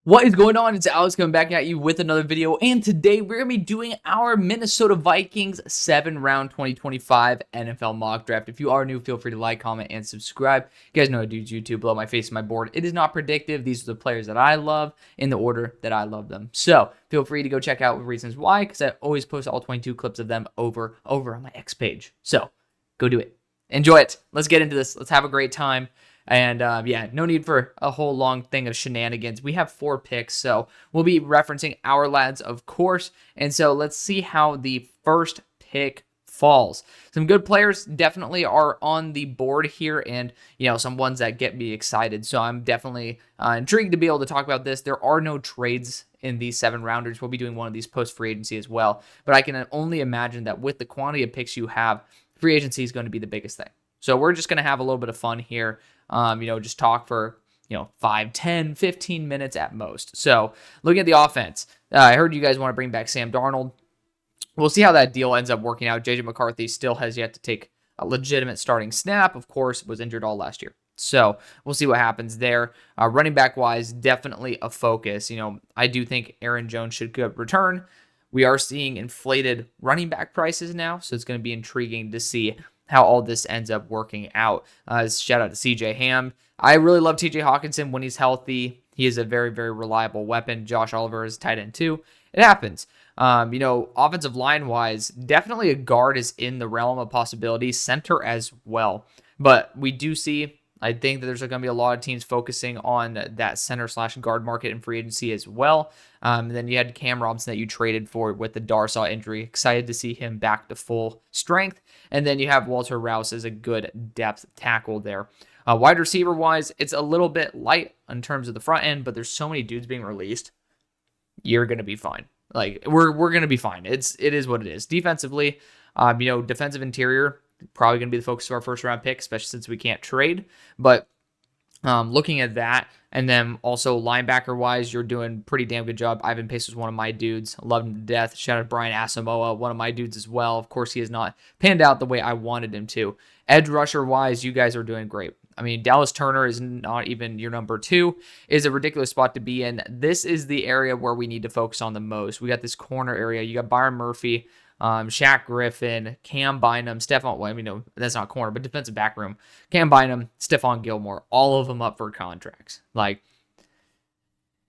What is going on? It's Alex coming back at you with another video, and today we're going to be doing our Minnesota Vikings 7-round 2025 NFL mock draft. If you are new, feel free to like, comment, and subscribe. You guys know I do YouTube below my face and my board. It is not predictive. These are the players that I love in the order that I love them. So feel free to go check out reasons why, because I always post all 22 clips of them over on my X page. So go do it. Enjoy it. Let's get into this. Let's have a great time. And yeah, no need for a whole long thing of shenanigans. We have 4 picks, so we'll be referencing our lads, of course. And so let's see how the first pick falls. Some good players definitely are on the board here, and some ones that get me excited. So I'm definitely intrigued to be able to talk about this. There are no trades in these 7-rounders. We'll be doing one of these post free agency as well. But I can only imagine that with the quantity of picks you have, free agency is going to be the biggest thing. So we're just going to have a little bit of fun here. Just talk for, 5, 10, 15 minutes at most. So looking at the offense, I heard you guys want to bring back Sam Darnold. We'll see how that deal ends up working out. JJ McCarthy still has yet to take a legitimate starting snap. Of course, was injured all last year. So we'll see what happens there. Running back wise, definitely a focus. I do think Aaron Jones should return. We are seeing inflated running back prices now, so it's going to be intriguing to see how all this ends up working out. Shout out to CJ Ham. I really love TJ Hawkinson when he's healthy. He is a very, very reliable weapon. Josh Oliver is tight end too. It happens. Offensive line wise, definitely a guard is in the realm of possibility. Center as well. But we do see, I think that there's going to be a lot of teams focusing on that center/guard market in free agency as well. Then you had Cam Robinson that you traded for with the Darsaw injury. Excited to see him back to full strength. And then you have Walter Rouse as a good depth tackle there. Wide receiver wise, it's a little bit light in terms of the front end, but there's so many dudes being released. You're going to be fine. Like we're going to be fine. It is what it is. Defensively, defensive interior, probably going to be the focus of our first round pick, especially since we can't trade. But looking at that, and then also linebacker wise, you're doing pretty damn good job. Ivan Pace was one of my dudes. Love him to death. Shout out to Brian Asamoah, one of my dudes as well. Of course, he has not panned out the way I wanted him to. Edge rusher wise, you guys are doing great. I mean, Dallas Turner is not even your number 2. Is a ridiculous spot to be in. This is the area where we need to focus on the most. We got this corner area. You got Byron Murphy, Shaq Griffin, Cam Bynum, that's not corner, but defensive back room. Cam Bynum, Stephon Gilmore, all of them up for contracts.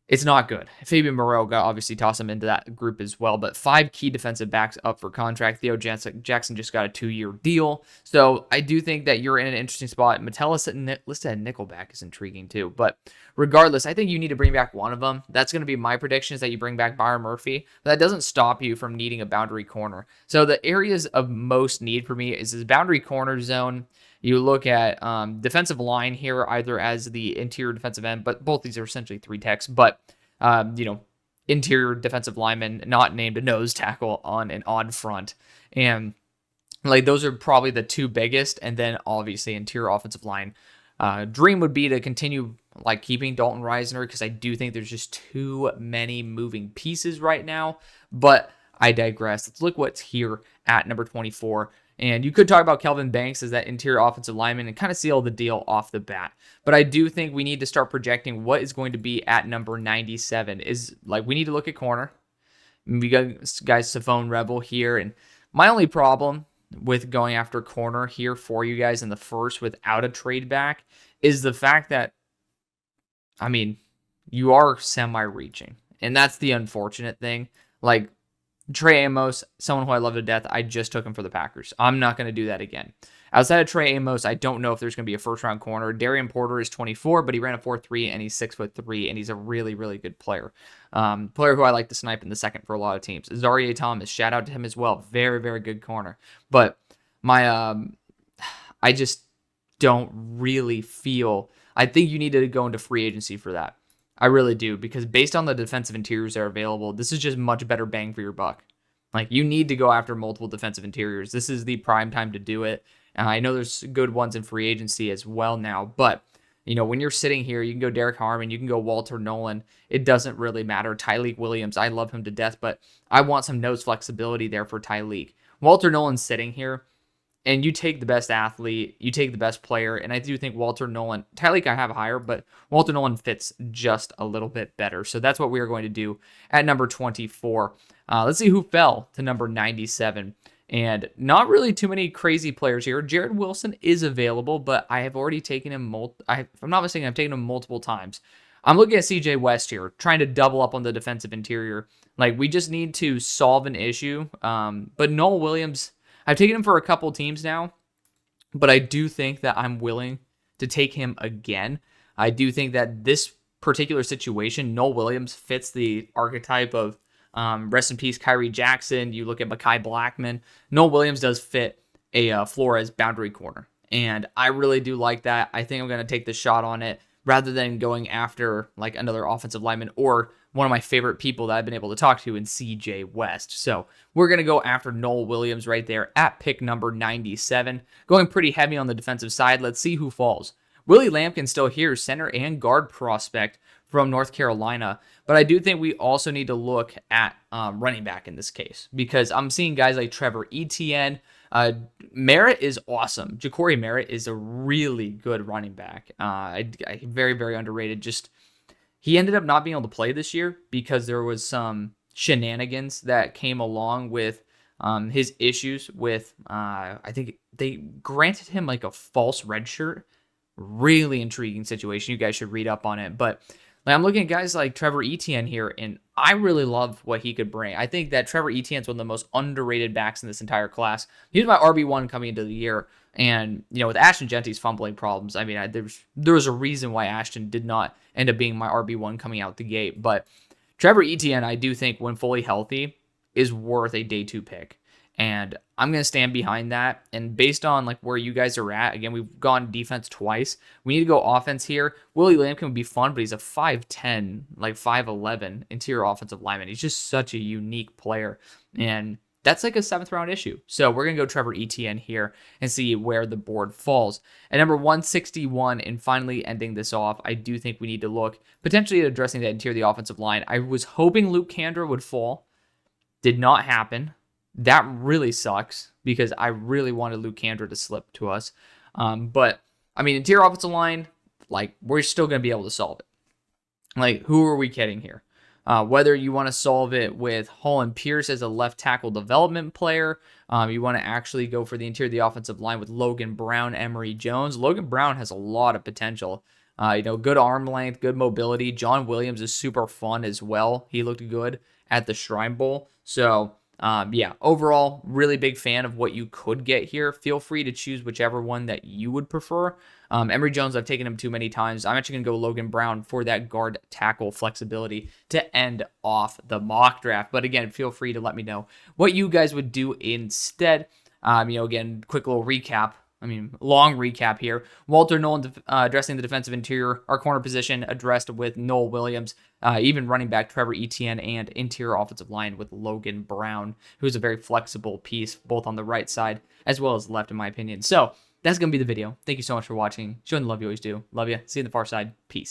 It's not good. Fabian Moreau got obviously toss him into that group as well, but 5 key defensive backs up for contract. Theo Jackson just got a 2-year deal. So I do think that you're in an interesting spot. Metellus listed at nickelback is intriguing too. But regardless, I think you need to bring back one of them. That's going to be my prediction, is that you bring back Byron Murphy. But that doesn't stop you from needing a boundary corner. So the areas of most need for me is this boundary corner zone. You look at defensive line here, either as the interior defensive end, but both these are essentially 3 techs, but, interior defensive lineman, not named a nose tackle on an odd front. And those are probably the 2 biggest. And then obviously interior offensive line. Dream would be to continue keeping Dalton Risner, because I do think there's just too many moving pieces right now. But I digress. Let's look what's here at number 24. And you could talk about Kelvin Banks as that interior offensive lineman and kind of seal the deal off the bat. But I do think we need to start projecting what is going to be at number 97. We need to look at corner. We got guys Savone Rebel here. And my only problem with going after corner here for you guys in the first without a trade back is the fact that, you are semi-reaching. And that's the unfortunate thing. Trey Amos, someone who I love to death, I just took him for the Packers. I'm not going to do that again. Outside of Trey Amos, I don't know if there's going to be a first-round corner. Darian Porter is 24, but he ran a 4.3, and he's 6'3", and he's a really, really good player. Player who I like to snipe in the second for a lot of teams. Zaire Thomas, shout out to him as well. Very, very good corner. But I just don't really feel... I think you need to go into free agency for that. I really do, because based on the defensive interiors that are available, this is just much better bang for your buck. You need to go after multiple defensive interiors. This is the prime time to do it. I know there's good ones in free agency as well now, but when you're sitting here, you can go Derek Harmon, you can go Walter Nolan. It doesn't really matter. Tyleek Williams, I love him to death, but I want some nose flexibility there for Tyleek. Walter Nolan's sitting here, and you take the best athlete, you take the best player, and I do think Walter Nolan, Tyreek I have higher, but Walter Nolan fits just a little bit better. So that's what we are going to do at number 24. Let's see who fell to number 97. And not really too many crazy players here. Jared Wilson is available, but I have already taken him, if I'm not mistaken, I've taken him multiple times. I'm looking at CJ West here, trying to double up on the defensive interior. Like, we just need to solve an issue. But Noel Williams, I've taken him for a couple teams now, but I do think that I'm willing to take him again. I do think that this particular situation, Noel Williams fits the archetype of rest in peace, Kyrie Jackson. You look at Mekhi Blackman. Noel Williams does fit a Flores boundary corner, and I really do like that. I think I'm going to take the shot on it rather than going after like another offensive lineman or one of my favorite people that I've been able to talk to in CJ West. So we're going to go after Noel Williams right there at pick number 97. Going pretty heavy on the defensive side. Let's see who falls. Willie Lampkin still here, center and guard prospect from North Carolina. But I do think we also need to look at running back in this case, because I'm seeing guys like Trevor Etienne. Merritt is awesome. Ja'Cory Merritt is a really good running back. Very, very underrated. Just he ended up not being able to play this year because there was some shenanigans that came along with his issues with, I think they granted him like a false red shirt. Really intriguing situation. You guys should read up on it. But like, I'm looking at guys like Trevor Etienne here, and I really love what he could bring. I think that Trevor Etienne is one of the most underrated backs in this entire class. He was my RB1 coming into the year, and with Ashton Genty's fumbling problems, I mean, there was a reason why Ashton did not end up being my RB1 coming out the gate. But Trevor Etienne, I do think when fully healthy, is worth a day 2 pick. And I'm going to stand behind that. And based on like where you guys are at, again, we've gone defense twice. We need to go offense here. Willie Lampkin would be fun, but he's a 5'10", like 5'11" interior offensive lineman. He's just such a unique player. And that's like a 7th round issue. So we're going to go Trevor Etienne here and see where the board falls. At number 161, and finally ending this off, I do think we need to look potentially at addressing that interior of the offensive line. I was hoping Luke Kandra would fall. Did not happen. That really sucks because I really wanted Luke Kandra to slip to us. But, I mean, interior offensive line, like, we're still going to be able to solve it. Like, who are we kidding here? Whether you want to solve it with Holland Pierce as a left tackle development player, you want to actually go for the interior of the offensive line with Logan Brown, Emory Jones. Logan Brown has a lot of potential. Good arm length, good mobility. John Williams is super fun as well. He looked good at the Shrine Bowl. So, overall, really big fan of what you could get here. Feel free to choose whichever one that you would prefer. Emory Jones, I've taken him too many times. I'm actually going to go Logan Brown for that guard tackle flexibility to end off the mock draft. But again, feel free to let me know what you guys would do instead. Again, quick little recap. Long recap here. Walter Nolan addressing the defensive interior. Our corner position addressed with Noel Williams. Even running back Trevor Etienne, and interior offensive line with Logan Brown, who's a very flexible piece, both on the right side as well as left, in my opinion. So that's going to be the video. Thank you so much for watching. Showing the love you always do. Love you. See you on the far side. Peace.